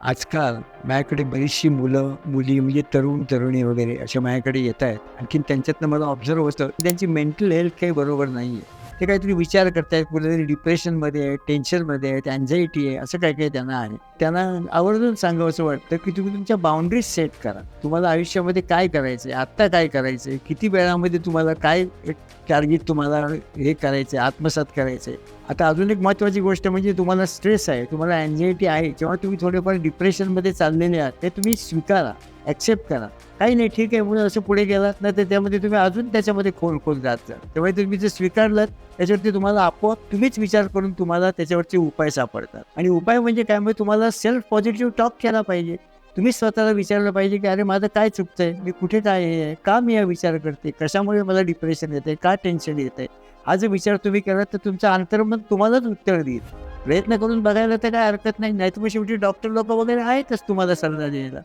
आजकाल माझ्याकडे बरीचशी मुलं, मुली म्हणजे तरुण-तरुणी वगैरे अशा माझ्याकडे येत आहेत. आणखीन त्यांच्यातनं मला ऑब्झर्व्ह होतं, की त्यांची मेंटल हेल्थ काही बरोबर नाही आहे. ते काहीतरी विचार करतायत, कुठेतरी डिप्रेशनमध्ये आहे, टेन्शनमध्ये आहेत, अँक्झायटी आहे, असं काही-काही त्यांना आहे. त्यांना आवर्जून सांगावसं वाटतं, की तुम्ही तुमच्या बाउंडरीज सेट करा. तुम्हाला आयुष्यामध्ये काय करायचं आहे, आत्ता काय करायचं आहे, किती वेळामध्ये तुम्हाला काय एक टार्गेट तुम्हाला हे करायचं आहे, आत्मसात करायचं आहे. आता अजून एक महत्त्वाची गोष्ट म्हणजे तुम्हाला स्ट्रेस आहे, तुम्हाला अँक्झायटी आहे किंवा तुम्ही थोडेफार डिप्रेशनमध्ये चाललेले आहात, ते तुम्ही स्वीकारा, ॲक्सेप्ट करा. काही नाही, ठीक आहे म्हणून असं पुढे गेलात ना, तर त्यामध्ये तुम्ही अजून त्याच्यामध्ये खोल जात जा. तेव्हा तुम्ही जे स्वीकारलात त्याच्यावरती तुम्हाला आपोआप तुम्हीच विचार करून तुम्हाला त्याच्यावरचे उपाय सापडतात. आणि उपाय म्हणजे काय, म्हणजे तुम्हाला सेल्फ पॉझिटिव्ह टॉक केला पाहिजे. तुम्ही स्वतःला विचारलं पाहिजे, की अरे माझं काय चुकतंय? मी कुठे काय हे आहे? का मी हा विचार करते? कशामुळे मला डिप्रेशन येतंय? का टेन्शन येतंय? हा जर विचार तुम्ही केला तर तुमचं अंतर्मन तुम्हालाच उत्तर देईल. प्रयत्न करून बघायला तर काही हरकत नाही. नाहीतर मग शेवटी डॉक्टर लोकं वगैरे आहेतच तुम्हाला सल्ला द्यायला.